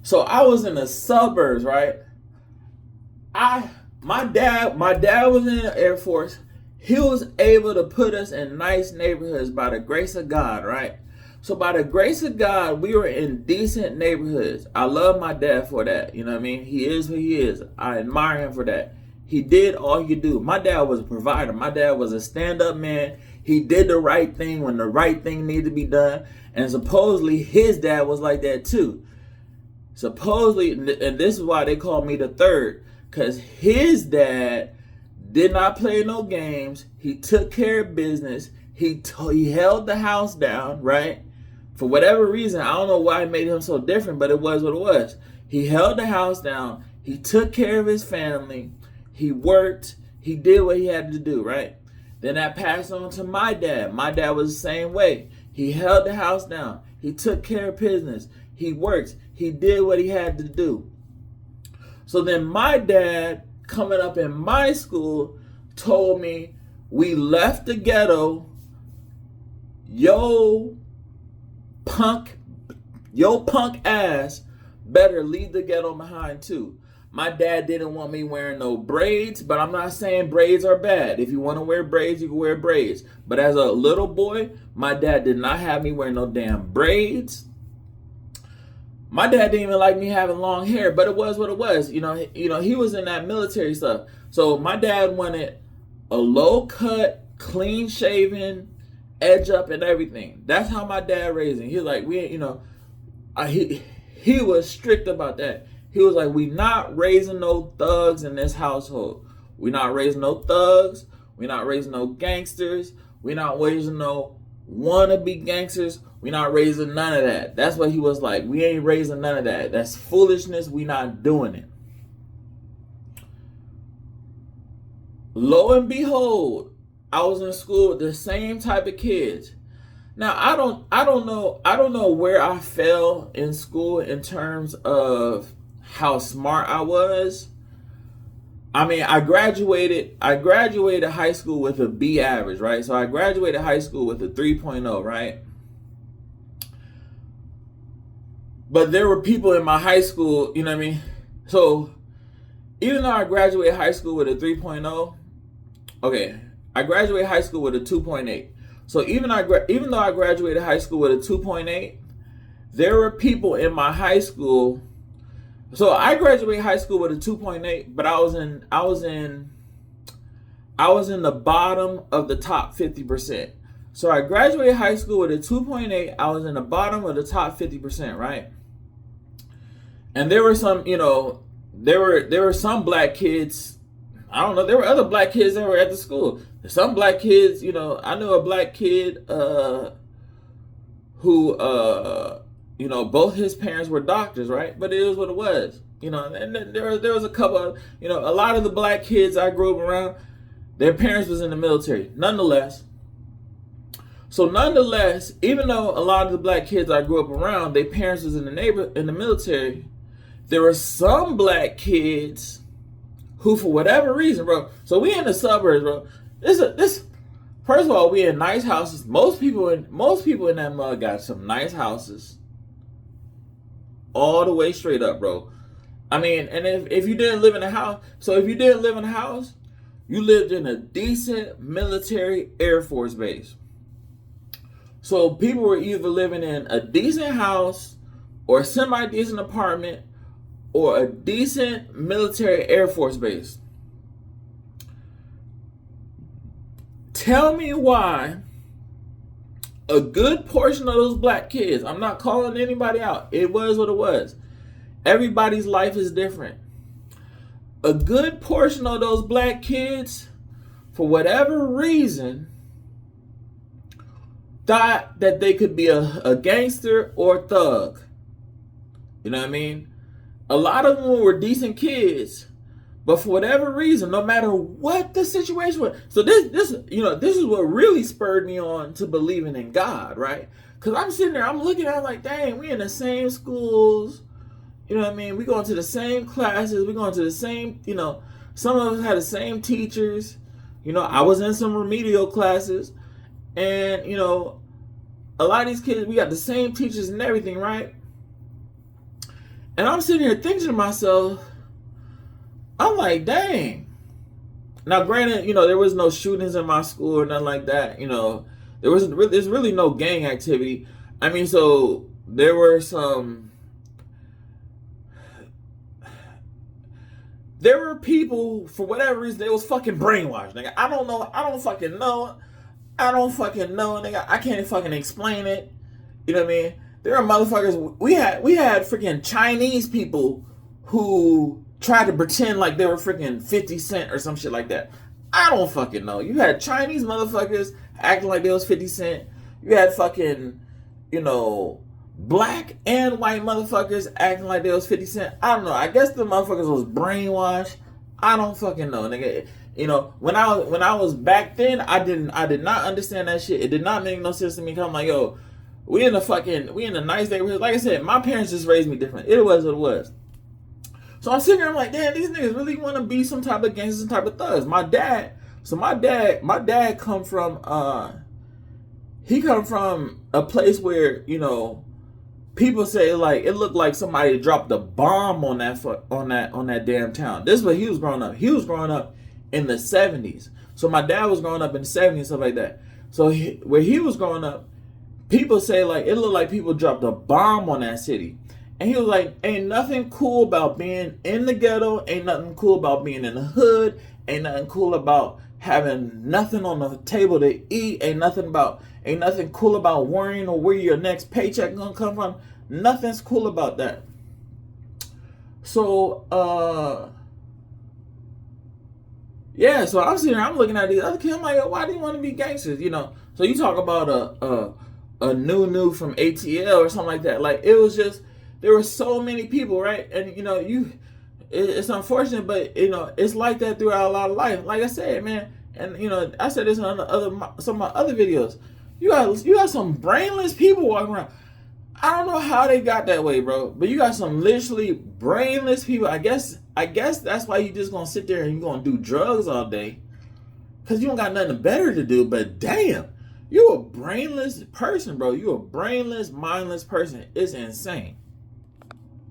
So I was in the suburbs, right? My dad was in the Air Force. He was able to put us in nice neighborhoods by the grace of God, right? So by the grace of God, we were in decent neighborhoods. I love my dad for that. You know what I mean? He is who he is. I admire him for that. He did all he could do. My dad was a provider. My dad was a stand-up man. He did the right thing when the right thing needed to be done. And supposedly his dad was like that too. Supposedly, and this is why they call me the third, because his dad did not play no games. He took care of business. He held the house down, right? For whatever reason, I don't know why it made him so different, but it was what it was. He held the house down. He took care of his family. He worked. He did what he had to do, right? Then that passed on to my dad. My dad was the same way. He held the house down. He took care of business. He worked. He did what he had to do. So then my dad, coming up in my school, told me, we left the ghetto. Yo punk ass better leave the ghetto behind too. My dad didn't want me wearing no braids, but I'm not saying braids are bad. If you want to wear braids, you can wear braids. But as a little boy, my dad did not have me wear no damn braids. My dad didn't even like me having long hair, but it was what it was. He was in that military stuff. So my dad wanted a low cut, clean shaven, edge up and everything. That's how my dad raised me. He was like, he was strict about that. He was like, we not raising no thugs in this household. We not raising no thugs. We not raising no gangsters. We not raising no wannabe gangsters. We not raising none of that. That's what he was like. We ain't raising none of that. That's foolishness. We not doing it. Lo and behold, I was in school with the same type of kids. Now I don't know where I fell in school in terms of how smart I was. I mean, I graduated high school with a B average, right? So I graduated high school with a 3.0, right? But there were people in my high school, you know what I mean? So even though I graduated high school with a 3.0, okay, I graduated high school with a 2.8. So even though I graduated high school with a 2.8, there were people in my high school. So I graduated high school with a 2.8, but I was in the bottom of the top 50%. So I graduated high school with a 2.8. I was in the bottom of the top 50%, right? And there were some, there were some black kids. I don't know. There were other black kids that were at the school. Some black kids, I knew a black kid who, both his parents were doctors, right? But it was what it was, And there was a couple of, a lot of the black kids I grew up around, their parents was in the military. Nonetheless, even though a lot of the black kids I grew up around, their parents was in the military, there were some black kids who, for whatever reason, bro. So we in the suburbs, bro. This. First of all, we in nice houses. Most people in that mug got some nice houses, all the way straight up, bro. I mean, and if you didn't live in a house, you lived in a decent military Air Force base. So people were either living in a decent house or a semi-decent apartment or a decent military Air Force base. Tell me why a good portion of those black kids, I'm not calling anybody out, it was what it was. Everybody's life is different. A good portion of those black kids, for whatever reason, thought that they could be a gangster or thug. You know what I mean? A lot of them were decent kids, but for whatever reason, no matter what the situation was, so this is what really spurred me on to believing in God, right? Because I'm sitting there, I'm looking at it like, dang, we in the same schools, you know what I mean? We going to the same classes, we going to the same, some of us had the same teachers, I was in some remedial classes, and a lot of these kids, we got the same teachers and everything, right? And I'm sitting here thinking to myself, I'm like, dang. Now, granted, there was no shootings in my school or nothing like that. There's really no gang activity. I mean, so there were people, for whatever reason, they was fucking brainwashed, nigga. I don't know, nigga. I can't fucking explain it. You know what I mean? There are motherfuckers. We had freaking Chinese people who tried to pretend like they were freaking 50 Cent or some shit like that. I don't fucking know. You had Chinese motherfuckers acting like they was 50 Cent. You had fucking, black and white motherfuckers acting like they was 50 Cent. I don't know. I guess the motherfuckers was brainwashed. I don't fucking know, nigga. When I was back then, I did not understand that shit. It did not make no sense to me. Cause I'm like, yo, we in a nice neighborhood. Like I said, my parents just raised me different. It was what it was. So I'm sitting there, I'm like, damn, these niggas really want to be some type of gangsters, some type of thugs. My dad come from he come from a place where, people say like it looked like somebody dropped a bomb on that damn town. This is where he was growing up. He was growing up in the 70s. So my dad was growing up in the 70s and stuff like that. So where he was growing up, people say like it looked like people dropped a bomb on that city. And he was like, ain't nothing cool about being in the ghetto, ain't nothing cool about being in the hood, ain't nothing cool about having nothing on the table to eat, ain't nothing cool about worrying or where your next paycheck gonna come from. Nothing's cool about that. So so I'm sitting here, I'm looking at these other kids, I'm like, why do you want to be gangsters? So you talk about a new from ATL or something like that. Like, it was just, there were so many people, right? And it's unfortunate, but it's like that throughout a lot of life. Like I said, man, and I said this on some of my other videos. You got some brainless people walking around. I don't know how they got that way, bro. But you got some literally brainless people. I guess that's why you just gonna sit there and you gonna do drugs all day, cause you don't got nothing better to do. But damn, you a brainless person, bro. You a brainless, mindless person. It's insane.